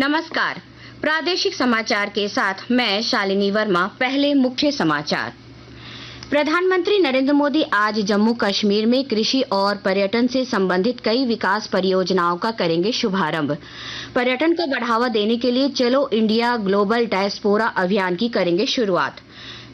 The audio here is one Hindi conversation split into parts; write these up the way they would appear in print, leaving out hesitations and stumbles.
नमस्कार। प्रादेशिक समाचार के साथ मैं शालिनी वर्मा। पहले मुख्य समाचार। प्रधानमंत्री नरेंद्र मोदी आज जम्मू कश्मीर में कृषि और पर्यटन से संबंधित कई विकास परियोजनाओं का करेंगे शुभारंभ। पर्यटन को बढ़ावा देने के लिए चलो इंडिया ग्लोबल डायस्पोरा अभियान की करेंगे शुरुआत।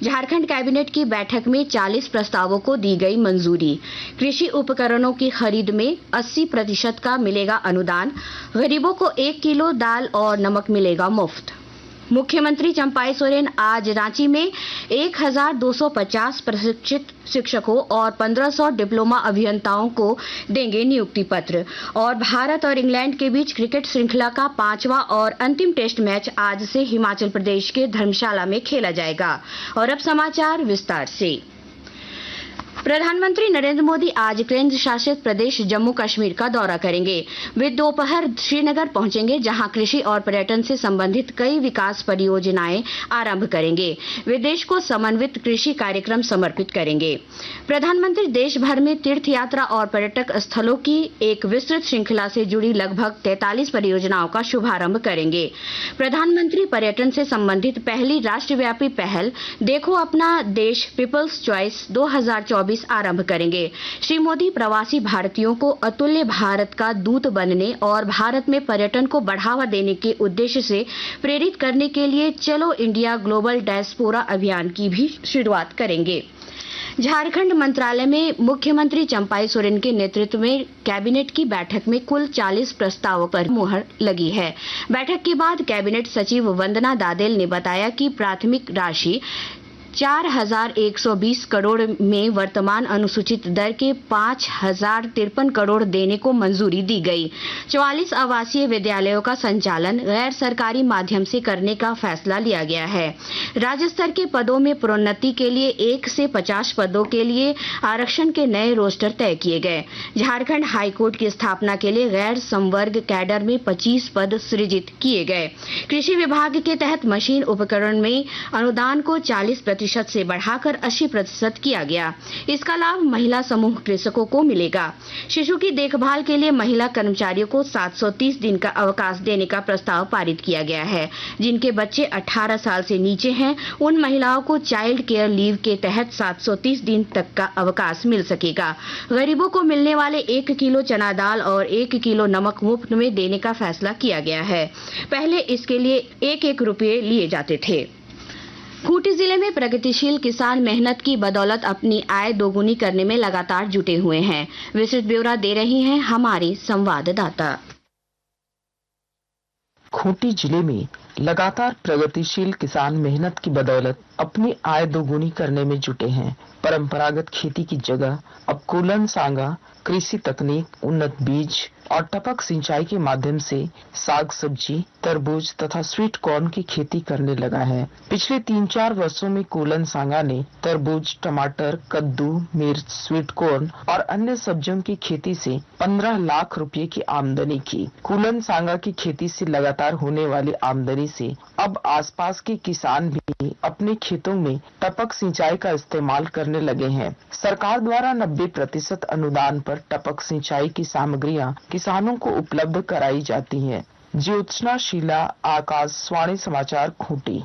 झारखंड कैबिनेट की बैठक में 40 प्रस्तावों को दी गई मंजूरी। कृषि उपकरणों की खरीद में 80% का मिलेगा अनुदान। गरीबों को 1 किलो दाल और नमक मिलेगा मुफ्त। मुख्यमंत्री चंपाई सोरेन आज रांची में 1250 प्रशिक्षित शिक्षकों और 1500 डिप्लोमा अभियंताओं को देंगे नियुक्ति पत्र। और भारत और इंग्लैंड के बीच क्रिकेट श्रृंखला का 5वां और अंतिम टेस्ट मैच आज से हिमाचल प्रदेश के धर्मशाला में खेला जाएगा। और अब समाचार विस्तार से। प्रधानमंत्री नरेंद्र मोदी आज केंद्र शासित प्रदेश जम्मू कश्मीर का दौरा करेंगे। वे दोपहर श्रीनगर पहुंचेंगे, जहां कृषि और पर्यटन से संबंधित कई विकास परियोजनाएं आरंभ करेंगे। वे देश को समन्वित कृषि कार्यक्रम समर्पित करेंगे। प्रधानमंत्री देश भर में तीर्थ यात्रा और पर्यटक स्थलों की एक विस्तृत श्रृंखला से जुड़ी लगभग 43 परियोजनाओं का शुभारंभ करेंगे। प्रधानमंत्री पर्यटन से संबंधित पहली राष्ट्रव्यापी पहल देखो अपना देश पीपल्स चॉइस 2024 आरंभ करेंगे। श्री मोदी प्रवासी भारतीयों को अतुल्य भारत का दूत बनने और भारत में पर्यटन को बढ़ावा देने के उद्देश्य से प्रेरित करने के लिए चलो इंडिया ग्लोबल डायस्पोरा अभियान की भी शुरुआत करेंगे। झारखंड मंत्रालय में मुख्यमंत्री चंपाई सोरेन के नेतृत्व में कैबिनेट की बैठक में कुल 40 प्रस्तावों पर मुहर लगी है। बैठक के बाद कैबिनेट सचिव वंदना दादेल ने बताया कि प्राथमिक राशि 4120 करोड़ में वर्तमान अनुसूचित दर के 5053 करोड़ देने को मंजूरी दी गई। 44 आवासीय विद्यालयों का संचालन गैर सरकारी माध्यम से करने का फैसला लिया गया है। राज्य स्तर के पदों में प्रोन्नति के लिए 1 से 50 पदों के लिए आरक्षण के नए रोस्टर तय किए गए। झारखंड हाईकोर्ट की स्थापना के लिए गैर संवर्ग कैडर में 25 पद सृजित किए गए। कृषि विभाग के तहत मशीन उपकरण में अनुदान को 40% से बढ़ाकर 80% किया गया। इसका लाभ महिला समूह कृषकों को मिलेगा। शिशु की देखभाल के लिए महिला कर्मचारियों को 730 दिन का अवकाश देने का प्रस्ताव पारित किया गया है। जिनके बच्चे 18 साल से नीचे हैं, उन महिलाओं को चाइल्ड केयर लीव के तहत 730 दिन तक का अवकाश मिल सकेगा। गरीबों को मिलने वाले 1 किलो चना दाल और 1 किलो नमक मुफ्त में देने का फैसला किया गया है। पहले इसके लिए 1-1 रुपये लिए जाते थे। खूंटी जिले में प्रगतिशील किसान मेहनत की बदौलत अपनी आय दोगुनी करने में लगातार जुटे हुए हैं। विस्तृत ब्यौरा दे रही हैं हमारी संवाददाता। खूंटी जिले में लगातार प्रगतिशील किसान मेहनत की बदौलत अपनी आय दोगुनी करने में जुटे हैं। परंपरागत खेती की जगह अब कूलन सांगा, कृषि तकनीक, उन्नत बीज और टपक सिंचाई के माध्यम से साग सब्जी, तरबूज तथा स्वीट कॉर्न की खेती करने लगा है। पिछले 3-4 वर्षों में कूलन सांगा ने तरबूज, टमाटर, कद्दू, मिर्च, स्वीट कॉर्न और अन्य सब्जियों की खेती से 15 लाख रुपए की आमदनी की। कूलन सांगा की खेती से लगातार होने वाली आमदनी से अब आसपास के किसान भी अपने खेतों में टपक सिंचाई का इस्तेमाल करने लगे हैं। सरकार द्वारा 90% अनुदान पर टपक सिंचाई की सामग्रियां किसानों को उपलब्ध कराई जाती हैं। ज्योत्सना शीला, आकाशवाणी समाचार, खूंटी।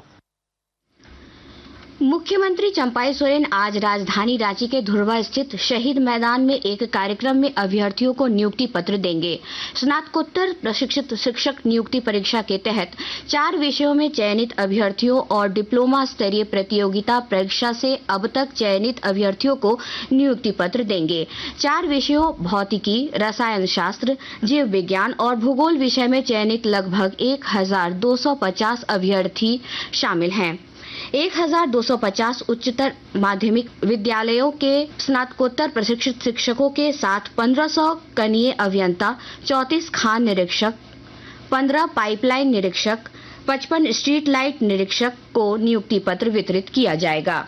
मुख्यमंत्री चंपाई सोरेन आज राजधानी रांची के धुर्वा स्थित शहीद मैदान में एक कार्यक्रम में अभ्यर्थियों को नियुक्ति पत्र देंगे। स्नातकोत्तर प्रशिक्षित शिक्षक नियुक्ति परीक्षा के तहत 4 विषयों में चयनित अभ्यर्थियों और डिप्लोमा स्तरीय प्रतियोगिता परीक्षा से अब तक चयनित अभ्यर्थियों को नियुक्ति पत्र देंगे। 4 विषयों भौतिकी, रसायन शास्त्र, जीव विज्ञान और भूगोल विषय में चयनित लगभग 1250 अभ्यर्थी शामिल हैं। 1250 उच्चतर माध्यमिक विद्यालयों के स्नातकोत्तर प्रशिक्षित शिक्षकों के साथ 1500 कनीय अभियंता, 34 खान निरीक्षक, 15 पाइपलाइन निरीक्षक, 55 स्ट्रीट लाइट निरीक्षक को नियुक्ति पत्र वितरित किया जाएगा।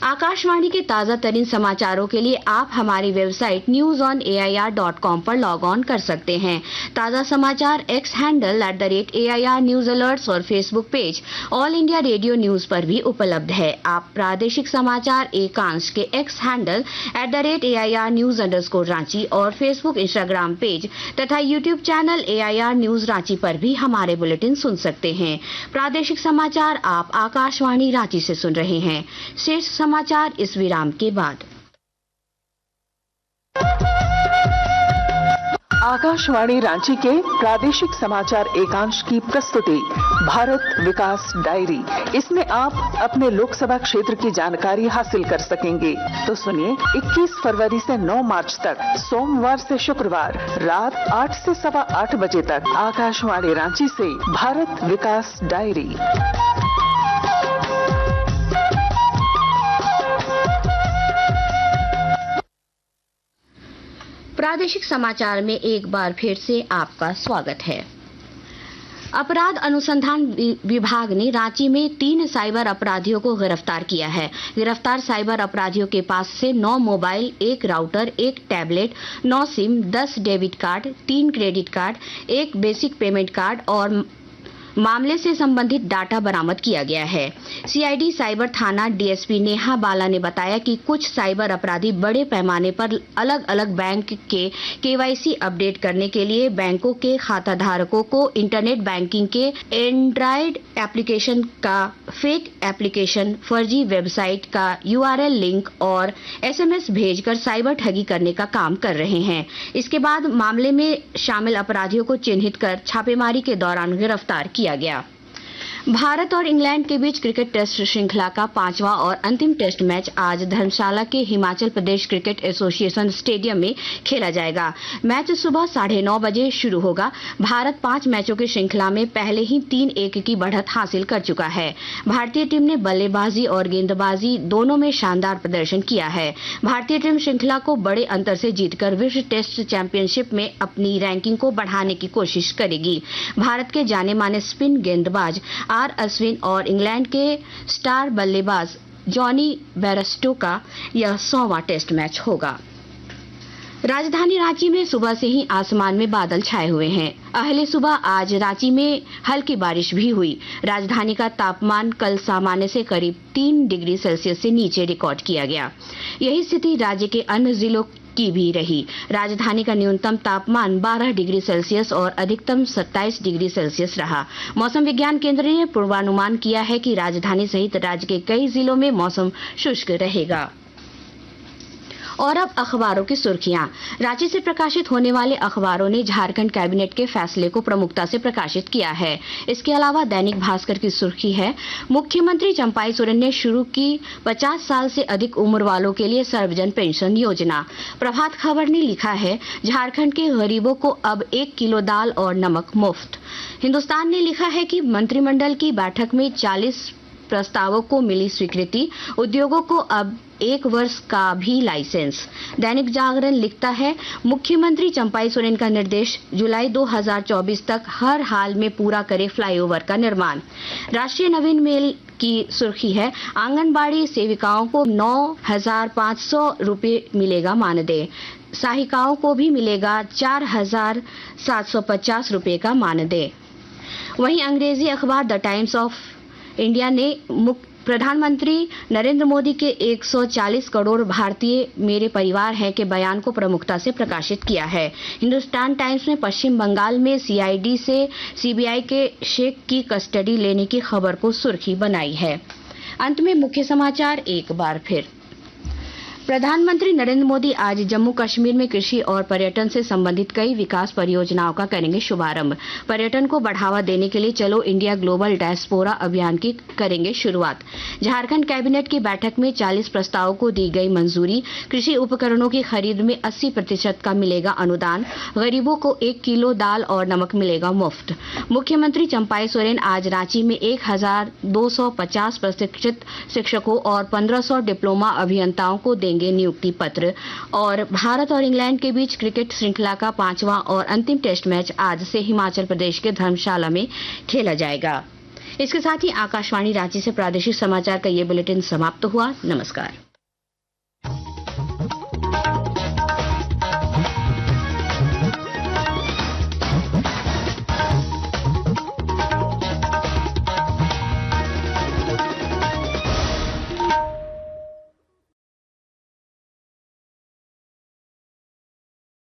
आकाशवाणी के ताजा तरीन समाचारों के लिए आप हमारी वेबसाइट newsonair.com पर लॉग ऑन कर सकते हैं। ताजा समाचार X handle @AIR news alerts और Facebook page all India radio news पर भी उपलब्ध है। आप प्रादेशिक समाचार एकांश के X handle @AIR news _Ranchi और फेसबुक इंस्टाग्राम पेज तथा YouTube channel AIR news Ranchi पर भी हमारे बुलेटिन सुन सकते हैं। प्रादेशिक समाचार आप आकाशवाणी रांची से सुन रहे हैं। शेष समाचार इस विराम के बाद। आकाशवाणी रांची के प्रादेशिक समाचार एकांश की प्रस्तुति भारत विकास डायरी। इसमें आप अपने लोकसभा क्षेत्र की जानकारी हासिल कर सकेंगे। तो सुनिए 21 फरवरी से 9 मार्च तक सोमवार से शुक्रवार रात 8 से सवा 8 बजे तक आकाशवाणी रांची से भारत विकास डायरी। प्रादेशिक समाचार में एक बार फिर से आपका स्वागत है। अपराध अनुसंधान विभाग ने रांची में 3 साइबर अपराधियों को गिरफ्तार किया है। गिरफ्तार साइबर अपराधियों के पास से 9 mobile, 1 router, 1 tablet, 9 SIM, 10 debit card, 3 credit card, 1 basic payment card और मामले से संबंधित डाटा बरामद किया गया है। सीआईडी साइबर थाना डीएसपी नेहा बाला ने बताया कि कुछ साइबर अपराधी बड़े पैमाने पर अलग अलग बैंक के केवाईसी अपडेट करने के लिए बैंकों के खाता धारकों को इंटरनेट बैंकिंग के एंड्रॉयड एप्लीकेशन का फेक एप्लीकेशन, फर्जी वेबसाइट का URL लिंक और SMS भेजकर साइबर ठगी करने का काम कर रहे हैं। इसके बाद मामले में शामिल अपराधियों को चिन्हित कर छापेमारी के दौरान गिरफ्तार किया गया। भारत और इंग्लैंड के बीच क्रिकेट टेस्ट श्रृंखला का 5वां और अंतिम टेस्ट मैच आज धर्मशाला के Himachal Pradesh cricket association stadium में खेला जाएगा। मैच सुबह 9:30 बजे शुरू होगा। भारत 5 मैचों की श्रृंखला में पहले ही 3-1 की बढ़त हासिल कर चुका है। भारतीय टीम ने बल्लेबाजी और गेंदबाजी दोनों में शानदार प्रदर्शन किया है। भारतीय टीम श्रृंखला को बड़े अंतर से जीतकर विश्व टेस्ट चैंपियनशिप में अपनी रैंकिंग को बढ़ाने की कोशिश करेगी। भारत के जाने माने स्पिन गेंदबाज आर अश्विन और इंग्लैंड के स्टार बल्लेबाज जॉनी बेयरस्टो का यह 100वां टेस्ट मैच होगा। राजधानी रांची में सुबह से ही आसमान में बादल छाए हुए हैं। अहले सुबह आज रांची में हल्की बारिश भी हुई। राजधानी का तापमान कल सामान्य से करीब 3 डिग्री सेल्सियस से नीचे रिकॉर्ड किया गया। यही स्थिति राज्य के अन्य जिलों की भी रही। राजधानी का न्यूनतम तापमान 12 डिग्री सेल्सियस और अधिकतम 27 डिग्री सेल्सियस रहा। मौसम विज्ञान केंद्र ने पूर्वानुमान किया है कि राजधानी सहित राज्य के कई जिलों में मौसम शुष्क रहेगा। और अब अखबारों की सुर्खियां। रांची से प्रकाशित होने वाले अखबारों ने झारखंड कैबिनेट के फैसले को प्रमुखता से प्रकाशित किया है। इसके अलावा दैनिक भास्कर की सुर्खी है, मुख्यमंत्री चंपाई सोरेन ने शुरू की 50 साल से अधिक उम्र वालों के लिए सर्वजन पेंशन योजना। प्रभात खबर ने लिखा है, झारखंड के गरीबों को अब 1 किलो दाल और नमक मुफ्त। हिंदुस्तान ने लिखा है कि मंत्रिमंडल की बैठक में 40 प्रस्तावों को मिली स्वीकृति, उद्योगों को अब 1 वर्ष का भी लाइसेंस। दैनिक जागरण लिखता है, मुख्यमंत्री चंपाई सोरेन का निर्देश, जुलाई 2024 तक हर हाल में पूरा करे फ्लाईओवर का निर्माण। राष्ट्रीय नवीन मेल की सुर्खी है, आंगनबाड़ी सेविकाओं को 9,500 रुपये मिलेगा मानदेय, सहायिकाओं को भी मिलेगा 4,750 रुपये का मानदेय। वहीं अंग्रेजी अखबार द टाइम्स ऑफ इंडिया ने प्रधानमंत्री नरेंद्र मोदी के 140 करोड़ भारतीय मेरे परिवार हैं के बयान को प्रमुखता से प्रकाशित किया है। हिंदुस्तान टाइम्स ने पश्चिम बंगाल में सीआईडी से सीबीआई के शेख की कस्टडी लेने की खबर को सुर्खी बनाई है। अंत में मुख्य समाचार एक बार फिर। प्रधानमंत्री नरेंद्र मोदी आज जम्मू कश्मीर में कृषि और पर्यटन से संबंधित कई विकास परियोजनाओं का करेंगे शुभारंभ। पर्यटन को बढ़ावा देने के लिए चलो इंडिया ग्लोबल डायस्पोरा अभियान की करेंगे शुरुआत। झारखंड कैबिनेट की बैठक में 40 प्रस्तावों को दी गई मंजूरी। कृषि उपकरणों की खरीद में 80% का मिलेगा अनुदान। गरीबों को 1 किलो दाल और नमक मिलेगा मुफ्त। मुख्यमंत्री चंपाई सोरेन आज रांची में 1,250 प्रशिक्षित शिक्षकों और 1,500 डिप्लोमा अभियंताओं को देंगे नियुक्ति पत्र। और भारत और इंग्लैंड के बीच क्रिकेट श्रृंखला का 5वां और अंतिम टेस्ट मैच आज से हिमाचल प्रदेश के धर्मशाला में खेला जाएगा। इसके साथ ही आकाशवाणी रांची से प्रादेशिक समाचार का ये बुलेटिन समाप्त हुआ। नमस्कार।